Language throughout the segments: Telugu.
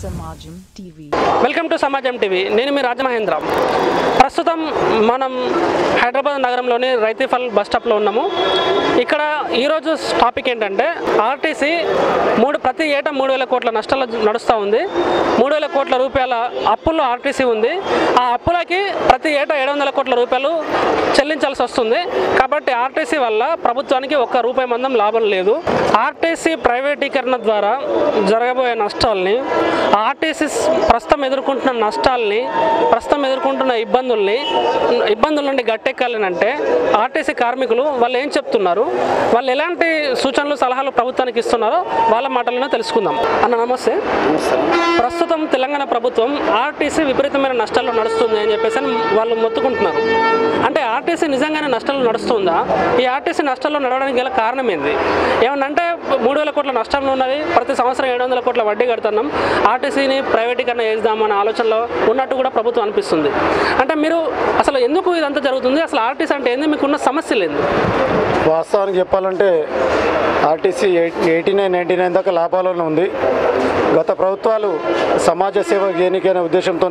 Samajam TV. వెల్కమ్ టు సమాజం టీవీ. నేను మీ రాజమహేంద్ర. ప్రస్తుతం మనం హైదరాబాద్ నగరంలోని రైతిఫల్ బస్ స్టాప్లో ఉన్నాము. ఇక్కడ ఈరోజు టాపిక్ ఏంటంటే ఆర్టీసీ ప్రతి ఏటా 3,000 కోట్ల నష్టాలు నడుస్తూ ఉంది. 3,000 కోట్ల రూపాయల అప్పుల్లో ఆర్టీసీ ఉంది. ఆ అప్పులకి ప్రతి ఏటా 700 కోట్ల రూపాయలు చెల్లించాల్సి వస్తుంది. కాబట్టి ఆర్టీసీ వల్ల ప్రభుత్వానికి ఒక్క రూపాయి మందం లాభం లేదు. ఆర్టీసీ ప్రైవేటీకరణ ద్వారా జరగబోయే నష్టాలని, ఆర్టీసీ ప్రస్తుతం ఎదుర్కొంటున్న నష్టాలని, ప్రస్తుతం ఎదుర్కొంటున్న ఇబ్బందుల నుండి గట్టెక్కాలంటే ఆర్టీసీ కార్మికులు వాళ్ళు ఏం చెప్తున్నారు, వాళ్ళు ఎలాంటి సూచనలు సలహాలు ప్రభుత్వానికి ఇస్తున్నారో వాళ్ళ మాటలను తెలుసుకుందాం. అన్న నమస్తే. ప్రస్తుతం తెలంగాణ ప్రభుత్వం ఆర్టీసీ విపరీతమైన నష్టాల్లో నడుస్తుంది అని చెప్పేసి వాళ్ళు మొత్తుకుంటున్నారు. అంటే ఆర్టీసీ నిజంగానే నష్టాల్లో నడుస్తుందా? ఈ ఆర్టీసీ నష్టాల్లో నడవడానికి గల కారణం ఏంది? ఏమన్నంటే 3,000 కోట్ల నష్టంలో ఉన్నది, ప్రతి సంవత్సరం 700 కోట్ల వడ్డీ కడుతున్నాం, ఆర్టీసీని ప్రైవేటీకరణ చేద్దామనే ఆలోచనలో ఉన్నట్టు కూడా ప్రభుత్వం అనిపిస్తుంది. అంటే మీరు అసలు ఎందుకు ఇదంతా జరుగుతుంది? అసలు ఆర్టీసీ అంటే ఏంది? మీకున్న సమస్యలు ఏంది? వాస్తవానికి చెప్పాలంటే ఆర్టీసీ 89-99 దాకా లాభాలను ఉంది. గత ప్రభుత్వాలు సమాజ సేవ ఎన్నికైన ఉద్దేశంతో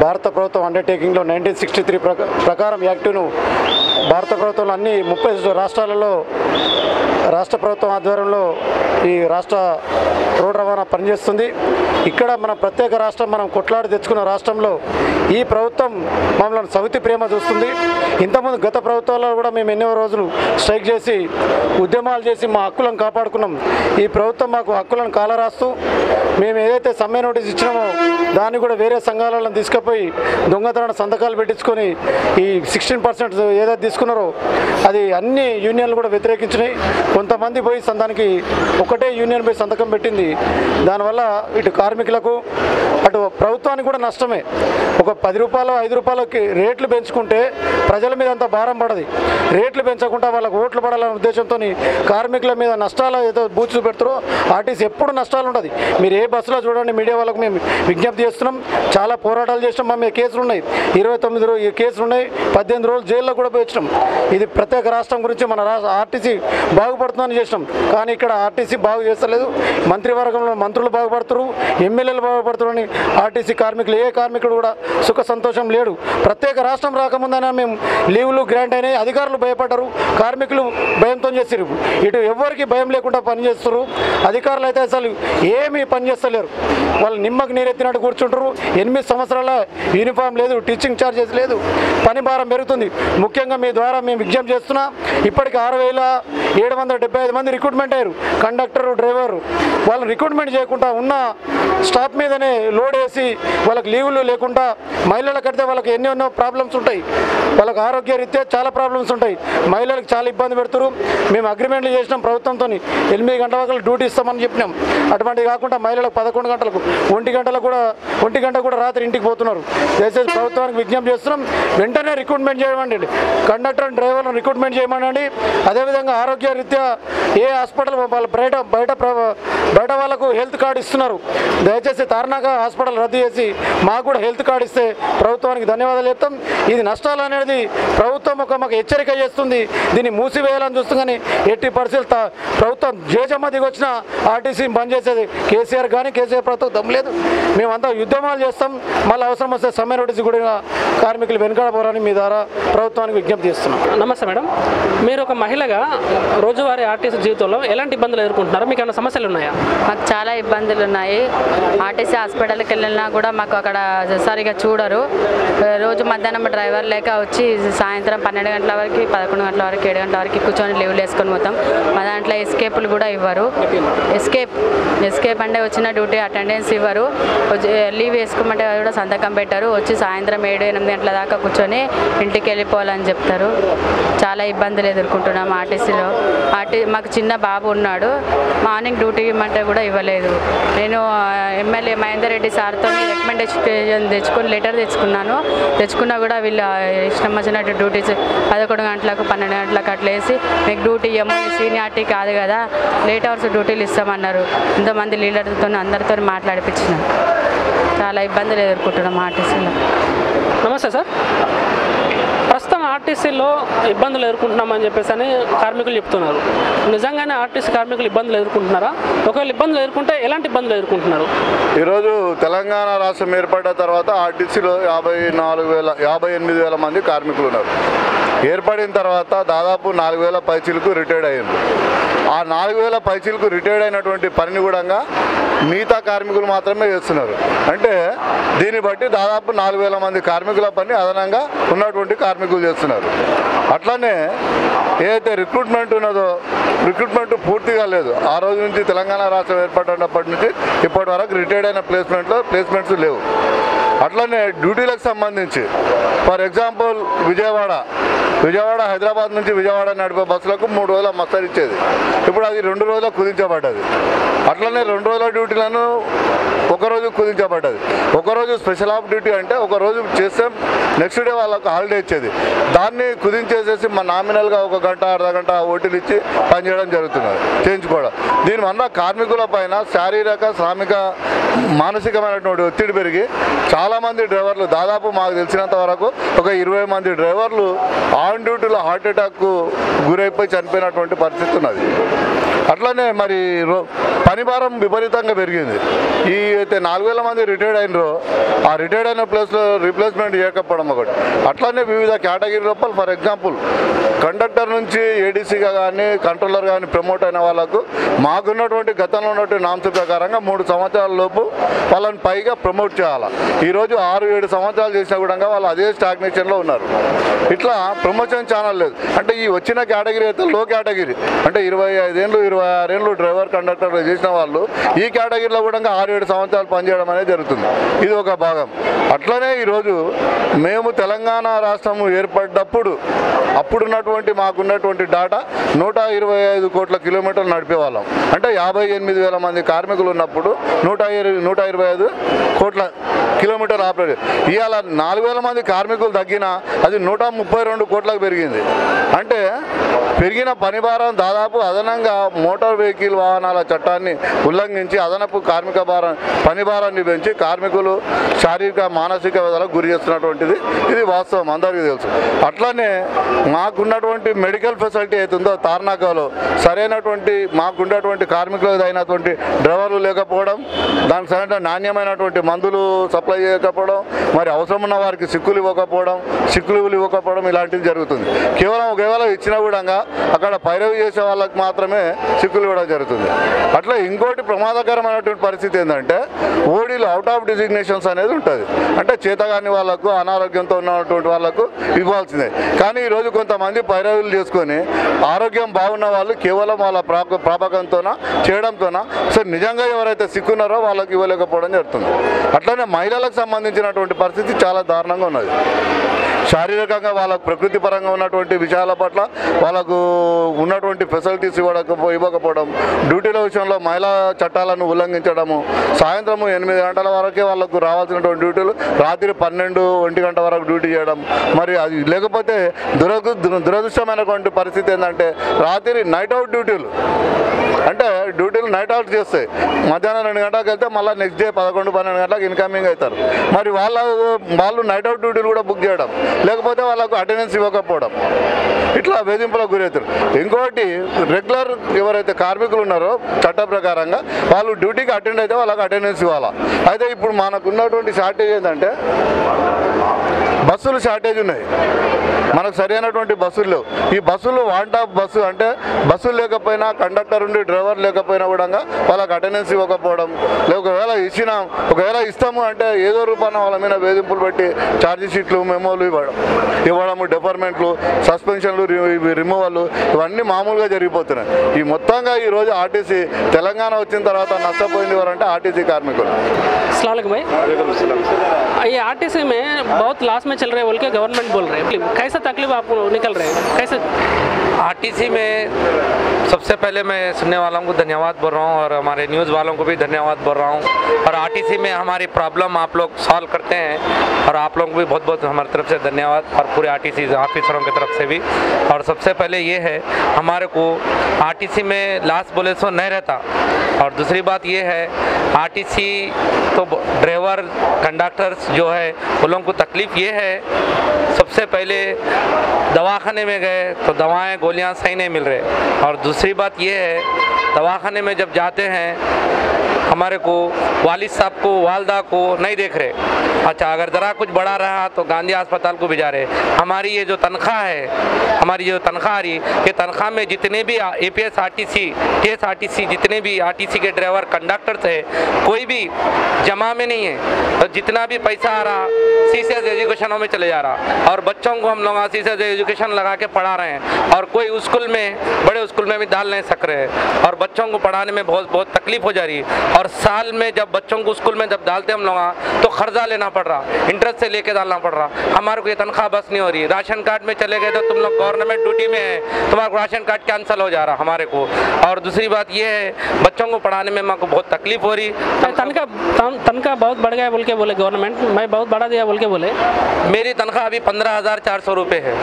భారత ప్రభుత్వం అండర్టేకింగ్లో 1963 ప్రకారం యాక్టును భారత ప్రభుత్వంలో అన్ని 30 రాష్ట్రాలలో రాష్ట్ర ప్రభుత్వం ఆధ్వర్యంలో ఈ రాష్ట్ర రోడ్డు రవాణా పనిచేస్తుంది. ఇక్కడ మన ప్రత్యేక రాష్ట్రం, మనం కొట్లాడి తెచ్చుకున్న రాష్ట్రంలో ఈ ప్రభుత్వం మమ్మల్ని సవితి ప్రేమ చూస్తుంది. ఇంతకుముందు గత ప్రభుత్వాల్లో కూడా మేము ఎన్నో రోజులు స్ట్రైక్ చేసి ఉద్యమాలు చేసి మా హక్కులను కాపాడుకున్నాం. ఈ ప్రభుత్వం మాకు హక్కులను కాలరాస్తూ మేము ఏదైతే సమ్మె నోటీస్ ఇచ్చినామో దాన్ని కూడా వేరే సంఘాలను తీసుకుపోయి దొంగతనాన్ని సంతకాలు పెట్టించుకొని ఈ 16% ఏదైతే తీసుకున్నారో అది అన్ని యూనియన్లు కూడా వ్యతిరేకించినాయి. కొంతమంది పోయి దానికి ఒకటే యూనియన్ పోయి సంతకం పెట్టింది. దానివల్ల ఇటు కార్మికులకు అటు ప్రభుత్వానికి కూడా నష్టమే. ఒక 10 రూపాయలు 5 రూపాయలకి రేట్లు పెంచుకుంటే ప్రజల మీద అంత భారం పడది. రేట్లు పెంచకుండా వాళ్ళకు ఓట్లు పడాలనే ఉద్దేశంతో కార్మికుల మీద నష్టాలు ఏదో బూచు పెడతారో ఆర్టీసీ ఎప్పుడు నష్టాలు ఉంటుంది. మీరు ఏ బస్సులో చూడండి, మీడియా వాళ్ళకు మేము విజ్ఞప్తి చేస్తున్నాం. చాలా పోరాటాలు చేసినాం. మా మీద కేసులు ఉన్నాయి, 29 కేసులు ఉన్నాయి, 18 రోజులు జైల్లో కూడా పోయి వచ్చినాం. ఇది ప్రత్యేక రాష్ట్రం గురించి మన ఆర్టీసీ బాగుపడుతుందని చేసినాం. కానీ ఇక్కడ ఆర్టీసీ బాగు చేస్తలేదు. మంత్రివర్గంలో మంత్రులు బాగుపడుతున్నారు, ఎమ్మెల్యేలు బాగుపడుతున్నారని ఆర్టీసీ కార్మికులు ఏ కార్మికుడు కూడా సుఖ సంతోషం లేడు. ప్రత్యేక రాష్ట్రం రాకముందైనా మేము లీవులు గ్రాంట్ అయినాయి, అధికారులు భయపడ్డారు, కార్మికులు భయంతో చేస్తారు. ఇటు ఎవరికి భయం లేకుండా పనిచేస్తారు. అధికారులు అయితే అసలు ఏమీ పని చేస్తలేరు. వాళ్ళు నిమ్మకు నీరెత్తినట్టు కూర్చుంటారు. 8 సంవత్సరాల యూనిఫామ్ లేదు, టీచింగ్ ఛార్జెస్ లేదు, పని భారం పెరుగుతుంది. ముఖ్యంగా మీ ద్వారా మేము విజ్ఞప్తి చేస్తున్నా, ఇప్పటికి 6,775 మంది రిక్రూట్మెంట్ అయ్యారు. కండక్టర్, డ్రైవర్ వాళ్ళు రిక్రూట్మెంట్ చేయకుండా ఉన్న స్టాఫ్ మీదనే లోడ్ వేసి వాళ్ళకి లీవులు లేకుండా మహిళలకు కడితే వాళ్ళకి ఎన్నెన్నో ప్రాబ్లమ్స్ ఉంటాయి. వాళ్ళకి ఆరోగ్య రీత్యా చాలా ప్రాబ్లమ్స్ ఉంటాయి. మహిళలకు చాలా ఇబ్బంది పెడుతున్నారు. మేము అగ్రిమెంట్లు చేసినాం ప్రభుత్వంతో, 8 గంటల వరకు డ్యూటీ ఇస్తామని చెప్పినాం. అటువంటివి కాకుండా మహిళలకు 11 గంటలకు 1 గంట కూడా రాత్రి ఇంటికి పోతున్నారు. దయచేసి ప్రభుత్వానికి విజ్ఞప్తి చేస్తున్నాం, వెంటనే రిక్రూట్మెంట్ చేయమండి. కండక్టర్ డ్రైవర్లను రిక్రూట్మెంట్ చేయమనండి. అదేవిధంగా ఆరోగ్య రీత్యా ఏ హాస్పిటల్ వాళ్ళు బయట వాళ్ళకు హెల్త్ కార్డు ఇస్తున్నారు. దయచేసి తార్నాక హాస్పిటల్ రద్దు చేసి మాకు కూడా హెల్త్ కార్డు ఇస్తే ప్రభుత్వానికి ధన్యవాదాలు చెప్తాం. ఇది నష్టాలు అనేది ప్రభుత్వం మాకు హెచ్చరిక చేస్తుంది. దీన్ని మూసివేయాలని చూస్తుంది. కానీ ఎట్టి పరిస్థితులు ప్రభుత్వం జేజమ్మ దిగొచ్చిన ఆర్టీసీ బంద్ చేసేది కేసీఆర్ కానీ కేసీఆర్ ప్రభుత్వం దమ్ము లేదు. మేమంతా యుద్ధమాలు చేస్తాం. మళ్ళీ అవసరం వస్తే సమ్మె నోటీసు కూడా కార్మికులు వెనుకడపోరని మీ ద్వారా ప్రభుత్వానికి విజ్ఞప్తి చేస్తున్నాం. నమస్తే మేడం. మీరు ఒక మహిళగా రోజువారీ ఆర్టీసీ జీవితంలో ఎలాంటి ఇబ్బందులు ఎదుర్కొంటున్నారు? మీకు ఏమైనా సమస్యలు ఉన్నాయా? మాకు చాలా ఇబ్బందులు ఉన్నాయి. ఆర్టీసీ హాస్పిటల్కి వెళ్ళినా కూడా మాకు అక్కడ సరిగా చూడరు. రోజు మధ్యాహ్నం డ్రైవర్ లేక వచ్చి సాయంత్రం 12 గంటల వరకు 11 గంటల వరకు 7 గంటల వరకు కూర్చొని లీవ్లు వేసుకొని పోతాం. మా దాంట్లో ఎస్కేపులు కూడా ఇవ్వరు. ఎస్కేప్ అంటే వచ్చిన డ్యూటీ అటెండెన్స్ ఇవ్వరు. లీవ్ వేసుకోమంటే కూడా సంతకం పెట్టారు. వచ్చి సాయంత్రం 7-8 గంటల దాకా కూర్చొని ఇంటికి వెళ్ళిపోవాలని చెప్తారు. చాలా ఇబ్బందులు ఎదుర్కొంటున్నాం ఆర్టీసీలో. మాకు చిన్న బాబు ఉన్నాడు. మార్నింగ్ డ్యూటీ ఇవ్వమంటే కూడా ఇవ్వలేదు. నేను ఎమ్మెల్యే మహేందర్ రెడ్డి సార్తో రికమెండేషన్ తెచ్చుకొని లెటర్ తెచ్చుకున్నా కూడా వీళ్ళు ఇష్టం వచ్చినట్టు డ్యూటీస్ 11 గంటలకు 12 గంటలకు అట్లా వేసి మీకు డ్యూటీ ఇవ్వము, సీనియారిటీ కాదు కదా, లేట్ అవర్స్ డ్యూటీలు ఇస్తామన్నారు. ఇంతమంది లీడర్తో అందరితో మాట్లాడిపించిన చాలా ఇబ్బందులు ఎదుర్కొంటున్నాం ఆర్టీసీలో. నమస్తే సార్. ప్రస్తుతం ఆర్టీసీలో ఇబ్బందులు ఎదుర్కొంటున్నామని చెప్పేసి అని కార్మికులు చెప్తున్నారు. నిజంగానే ఆర్టీసీ కార్మికులు ఇబ్బందులు ఎదుర్కొంటున్నారా? ఒకవేళ ఇబ్బందులు ఎదుర్కొంటే ఎలాంటి ఇబ్బందులు ఎదుర్కొంటున్నారు? ఈరోజు తెలంగాణ రాష్ట్రం ఏర్పడ్డ తర్వాత ఆర్టీసీలో 58,000 మంది కార్మికులు ఉన్నారు. ఏర్పడిన తర్వాత దాదాపు 4,000 పైచీలకు రిటైర్డ్ అయ్యింది. ఆ 4,000 పైచీలకు రిటైర్డ్ అయినటువంటి పనిని కూడా మిగతా కార్మికులు మాత్రమే చేస్తున్నారు. అంటే దీన్ని బట్టి దాదాపు 4,000 మంది కార్మికుల పని అదనంగా ఉన్నటువంటి కార్మికులు చేస్తున్నారు. అట్లనే ఏదైతే రిక్రూట్మెంట్ ఉన్నదో రిక్రూట్మెంట్ పూర్తిగా లేదు. ఆ రోజు నుంచి తెలంగాణ రాష్ట్రం ఏర్పడినప్పటి నుంచి ఇప్పటి వరకు రిటైర్డ్ అయిన ప్లేస్మెంట్స్ లేవు. అట్లనే డ్యూటీలకు సంబంధించి ఫర్ ఎగ్జాంపుల్ విజయవాడ హైదరాబాద్ నుంచి విజయవాడ నడిపే బస్సులకు 3 రోజుల మస్తరు ఇచ్చేది. ఇప్పుడు అది 2 రోజులకు కుదించబడ్డది. అట్లనే 2 రోజుల డ్యూటీలను ఒకరోజు కుదించబడ్డది. ఒకరోజు స్పెషల్ ఆఫ్ డ్యూటీ అంటే ఒకరోజు చేస్తే నెక్స్ట్ డే వాళ్ళకు హాలిడే ఇచ్చేది. దాన్ని కుదించేసేసి మా నామినల్గా 1 గంట అర్ధ గంట ఓటీలు ఇచ్చి పనిచేయడం జరుగుతున్నది, చేయించుకోవడం. దీనివల్ల కార్మికుల పైన శారీరక శ్రామిక మానసికమైనటువంటి ఒత్తిడి పెరిగి చాలామంది డ్రైవర్లు దాదాపు మాకు తెలిసినంత వరకు ఒక 20 మంది డ్రైవర్లు ఆన్ డ్యూటీలో హార్ట్ అటాక్కు గురైపోయి చనిపోయినటువంటి పరిస్థితి ఉన్నది. అట్లనే మరి పని భారం విపరీతంగా పెరిగింది. ఈ అయితే 4,000 మంది రిటైర్డ్ అయినరో ఆ రిటైర్డ్ అయిన ప్లేస్లో రీప్లేస్మెంట్ చేయకపోవడం ఒకటి. అట్లనే వివిధ కేటగిరీ లోపల ఫర్ ఎగ్జాంపుల్ కండక్టర్ నుంచి ఏడీసీగా కానీ కంట్రోలర్ కానీ ప్రమోట్ అయిన వాళ్ళకు మాకున్నటువంటి గతంలో ఉన్నటువంటి నామ్స్ ప్రకారంగా 3 సంవత్సరాల లోపు వాళ్ళని పైగా ప్రమోట్ చేయాలి. ఈరోజు 6-7 సంవత్సరాలు చేసినా కూడా వాళ్ళు అదే స్టాగ్నేషన్లో ఉన్నారు. ఇట్లా ప్రమోషన్ ఛానల్ లేదు. అంటే ఈ వచ్చిన కేటగిరీ అయితే లో కేటగిరీ అంటే 25 ఏళ్ళు 26 ఏళ్ళు డ్రైవర్ కండక్టర్ చేసిన వాళ్ళు ఈ కేటగిరీలో కూడా 6-7 సంవత్సరాలు పనిచేయడం అనేది జరుగుతుంది. ఇది ఒక భాగం. అట్లనే ఈరోజు మేము తెలంగాణ రాష్ట్రము ఏర్పడ్డప్పుడు అప్పుడున్నటువంటి మాకున్నటువంటి డాటా 125 కోట్ల కిలోమీటర్లు నడిపేవాళ్ళం. అంటే 58,000 మంది కార్మికులు ఉన్నప్పుడు 125 కోట్ల కిలోమీటర్ ఆపరేట్. ఇవాళ 4,000 మంది కార్మికులు తగ్గినా అది 132 కోట్లకు పెరిగింది. అంటే పెరిగిన పని భారం దాదాపు అదనంగా మోటార్ వెహికల్ వాహనాల చట్టాన్ని ఉల్లంఘించి అదనపు కార్మిక పని భారాన్ని పెంచి కార్మికులు శారీరక మానసిక వేదనకు గురి చేస్తున్నటువంటిది ఇది వాస్తవం, అందరికీ తెలుసు. అట్లనే మాకున్నటువంటి మెడికల్ ఫెసిలిటీ అవుతుందో తార్నాకాలో సరైనటువంటి మాకున్నటువంటి కార్మికులకు అయినటువంటి డ్రైవర్లు లేకపోవడం, దానికి సరైన నాణ్యమైనటువంటి మందులు సప్లై చేయకపోవడం, మరి అవసరం ఉన్న వారికి సిక్కులు ఇవ్వకపోవడం ఇలాంటివి జరుగుతుంది. కేవలం ఒకవేళ ఇచ్చినా కూడా అక్కడ పైరవి చేసే వాళ్ళకి మాత్రమే సిక్కులు ఇవ్వడం జరుగుతుంది. అట్లా ఇంకోటి ప్రమాదకరమైనటువంటి పరిస్థితి ఏంటంటే ఓడీలు అవుట్ ఆఫ్ డిజిగ్నేషన్స్ అనేది ఉంటుంది. అంటే చేతగాని వాళ్ళకు అనారోగ్యంతో ఉన్నటువంటి వాళ్ళకు ఇవ్వాల్సిందే. కానీ ఈరోజు కొంతమంది పైరవీలు చేసుకొని ఆరోగ్యం బాగున్న వాళ్ళు కేవలం వాళ్ళ ప్రాపకంతోన చేయడంతోన సో నిజంగా ఎవరైతే సిక్కున్నారో వాళ్ళకి ఇవ్వలేకపోవడం జరుగుతుంది. అట్లనే మహిళలకు సంబంధించినటువంటి పరిస్థితి చాలా దారుణంగా ఉన్నది. శారీరకంగా వాళ్ళకు ప్రకృతి పరంగా ఉన్నటువంటి విషయాల పట్ల వాళ్ళకు ఉన్నటువంటి ఫెసిలిటీస్ ఇవ్వకపోవడం, డ్యూటీల విషయంలో మహిళా చట్టాలను ఉల్లంఘించడము, సాయంత్రం 8 గంటల వరకే వాళ్ళకు రావాల్సినటువంటి డ్యూటీలు రాత్రి 12-1 గంట వరకు డ్యూటీ చేయడం. మరి అది లేకపోతే దురదృష్టమైనటువంటి పరిస్థితి ఏంటంటే రాత్రి నైట్ అవుట్ డ్యూటీలు, అంటే డ్యూటీలు నైట్ అవుట్ చేస్తాయి. మధ్యాహ్నం 2 గంటలకు వెళ్తే మళ్ళీ నెక్స్ట్ డే 11-12 గంటలకు ఇన్కమింగ్ అవుతారు. మరి వాళ్ళు నైట్ అవుట్ డ్యూటీలు కూడా బుక్ చేయడం, లేకపోతే వాళ్ళకు అటెండెన్స్ ఇవ్వకపోవడం, ఇట్లా వేధింపులకు గురవుతారు. ఇంకోటి రెగ్యులర్ ఎవరైతే కార్మికులు ఉన్నారో చట్ట ప్రకారంగా వాళ్ళు డ్యూటీకి అటెండ్ అయితే వాళ్ళకి అటెండెన్స్ ఇవ్వాలా. అయితే ఇప్పుడు మనకు ఉన్నటువంటి షార్టేజ్ ఏంటంటే బస్సులు షార్టేజ్ ఉన్నాయి, మనకు సరైనటువంటి బస్సులు లేవు. ఈ బస్సులు వాంట్ ఆఫ్ బస్సు అంటే బస్సులు లేకపోయినా కండక్టర్ ఉండి డ్రైవర్ లేకపోయినా కూడా వాళ్ళకి అటెండెన్స్ ఇవ్వకపోవడం, ఒకవేళ ఇస్తాము అంటే ఏదో రూపాన వాళ్ళ మీద వేధింపులు పెట్టి ఛార్జీ షీట్లు మెమోలు ఇవ్వడము, డిపార్ట్మెంట్లు సస్పెన్షన్లు రిమూవల్లు ఇవన్నీ మామూలుగా జరిగిపోతున్నాయి. ఈ మొత్తంగా ఈరోజు ఆర్టీసీ తెలంగాణ వచ్చిన తర్వాత నష్టపోయింది ఎవరంటే ఆర్టీసీ కార్మికులు. अस्सलाम वालेकुम भाई, ये आरटीसी में बहुत लास्ट में चल रहे बोल के गवर्नमेंट बोल रहे हैं, कैसा तकलीफ आप निकल रहे हैं कैसे? आरटीसी में सबसे पहले मैं सुनने वालों को धन्यवाद बोल रहा हूँ और हमारे न्यूज़ वालों को भी धन्यवाद बोल रहा हूँ। और आरटीसी में हमारी प्रॉब्लम आप लोग सॉल्व करते हैं और आप लोगों को भी बहुत बहुत हमारी तरफ से धन्यवाद और पूरे आरटीसी ऑफिसरों की तरफ से भी। और सबसे पहले ये है हमारे को आरटीसी में लास्ट बोले सो नहीं रहता, और दूसरी बात ये है आरटीसी तो ड्राइवर कंडक्टर्स जो है उन लोगों को तकलीफ़ ये है, सबसे पहले दवाखाने में गए तो दवाएं गोलियां सही नहीं मिल रहे, और दूसरी बात ये है दवाखाने में जब जाते हैं हमारे को वालिद साहब को वालदा को नहीं देख रहे, अच्छा अगर ज़रा कुछ बड़ा रहा तो गांधी अस्पताल को भिजा रहे। हमारी ये जो तनख्वाह है, हमारी जो तनख्वाह आ रही, ये तनख्वाह में जितने भी APS RTC TSRTC जितने भी RTC के ड्राइवर कंडक्टर्स है कोई भी जमा में नहीं है, तो जितना भी पैसा आ रहा सीसीएस एजुकेशनों में चले जा रहा, और बच्चों को हम लोग सीसीएस एजुकेशन लगा के पढ़ा रहे हैं, और कोई स्कूल में बड़े स्कूल में भी डाल नहीं सक रहे, और बच्चों को पढ़ाने में बहुत तकलीफ हो जा रही है। और साल में जब बच्चों को स्कूल में जब डालते हम लोग तो कर्जा लेना पड़ रहा, इंटरेस्ट से लेके डालना पड़ रहा, हमारे को ये तनख्वाह बस नहीं हो रही। राशन कार्ड में चले गए तो तुम लोग गवर्नमेंट ड्यूटी में है, तुम्हारा राशन कार्ड कैंसिल हो जा रहा हमारे को। और दूसरी बात ये है बच्चों को पढ़ाने में मेरे को बहुत तकलीफ हो रही। तनख्वाह बहुत बढ़ गया बोल के बोले गवर्नमेंट, मैं बहुत बढ़ा दिया बोल के बोले। मेरी तनख्वाह अभी 15,400 रुपये है।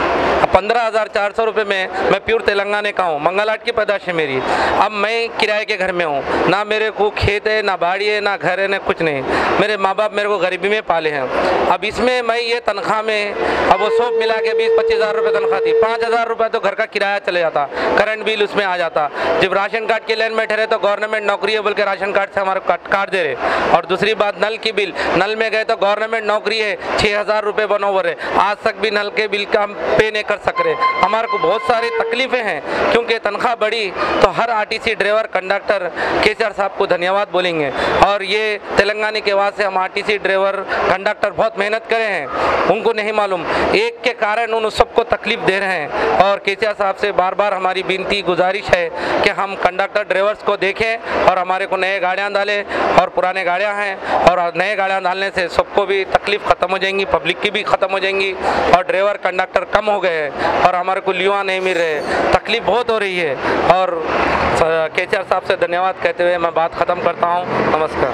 अब 15,400 रुपये में मैं प्योर तेलंगाना का हूँ, मंगलहाट की पैदाश है मेरी। अब मैं किराए के घर में हूँ, ना मेरे को खेत है, ना बाड़ी है, ना घर है, ना कुछ नहीं। मेरे माँ बाप मेरे को गरीबी में पाले हैं। अब इसमें मैं ये तनख्वाह में अब वो सब मिला के 20-25 हज़ार रुपये तनख्वाह थी, 5,000 रुपये तो घर का किराया चले जाता, करंट बिल उसमें आ जाता। जब राशन कार्ड के लाइन में ठहरे तो गवर्नमेंट नौकरी है बोल के राशन कार्ड से हमारे काट दे रहे। और दूसरी बात नल की बिल, नल में गए तो गवर्नमेंट नौकरी है, 6,000 रुपये बनोवर है, आज तक भी नल के बिल का हम पे नहीं कर सक रहे। हमारे को बहुत सारी तकलीफ़ें हैं, क्योंकि तनख्वाह बढ़ी तो हर आरटीसी ड्राइवर कंडक्टर केसीआर साहब को धन्यवाद बोलेंगे। और ये तेलंगाना के वास्ते हम आरटीसी ड्राइवर कंडक्टर बहुत मेहनत करे हैं, उनको नहीं मालूम एक के कारण उन सबको तकलीफ दे रहे हैं। और केसीआर साहब से बार बार हमारी विनती गुजारिश है कि हम कंडक्टर ड्राइवर्स को देखें और हमारे को नए गाड़ियाँ डालें, और पुराने गाड़ियाँ हैं और नए गाड़ियाँ डालने से सबको भी तकलीफ ख़त्म हो जाएंगी, पब्लिक की भी ख़त्म हो जाएंगी, और ड्राइवर कंडक्टर कम हो गए हैं और हमारे को लीवा नहीं मिल रहे, तकलीफ बहुत हो रही है। और केसीआर साहब से धन्यवाद कहते हुए मैं बात ख़त्म करता हूँ। नमस्कार।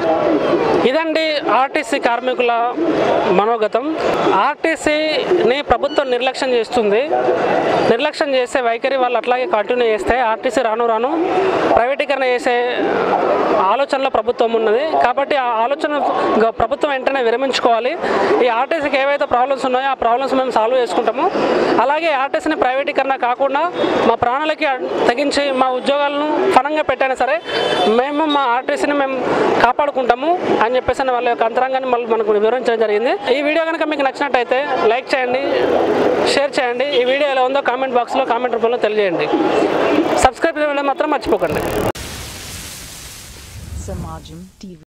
ఇదండి ఆర్టీసీ కార్మికుల మనోగతం. ఆర్టీసీని ప్రభుత్వం నిర్లక్ష్యం చేస్తుంది. నిర్లక్ష్యం చేసే వైఖరి వాళ్ళు అట్లాగే కంటిన్యూ చేస్తే ఆర్టీసీ రాను రాను ప్రైవేటీకరణ చేసే ఆలోచనలో ప్రభుత్వం ఉన్నది. కాబట్టి ఆ ఆలోచన ప్రభుత్వం వెంటనే విరమించుకోవాలి. ఈ ఆర్టీసీకి ఏవైతే ప్రాబ్లమ్స్ ఉన్నాయో ఆ ప్రాబ్లమ్స్ మేము సాల్వ్ చేసుకుంటాము. అలాగే ఆర్టీసీని ప్రైవేటీకరణ కాకుండా మా ప్రాణాలకి తగ్గించి మా ఉద్యోగాలను ఫలంగా పెట్టైనా సరే మేము మా ఆర్టీసీని మేము కాపాడుకుంటాము అని చెప్పేసి వాళ్ళ యొక్క అంతరంగాన్ని మనకు వివరించడం జరిగింది. ఈ వీడియో కనుక మీకు నచ్చినట్టయితే లైక్ చేయండి, షేర్ చేయండి. ఈ వీడియో ఎలా ఉందో కామెంట్ బాక్స్లో కామెంట్ రూపంలో తెలియజేయండి. సబ్స్క్రైబ్ చేయడం మాత్రం మర్చిపోకండి. Samajam TV.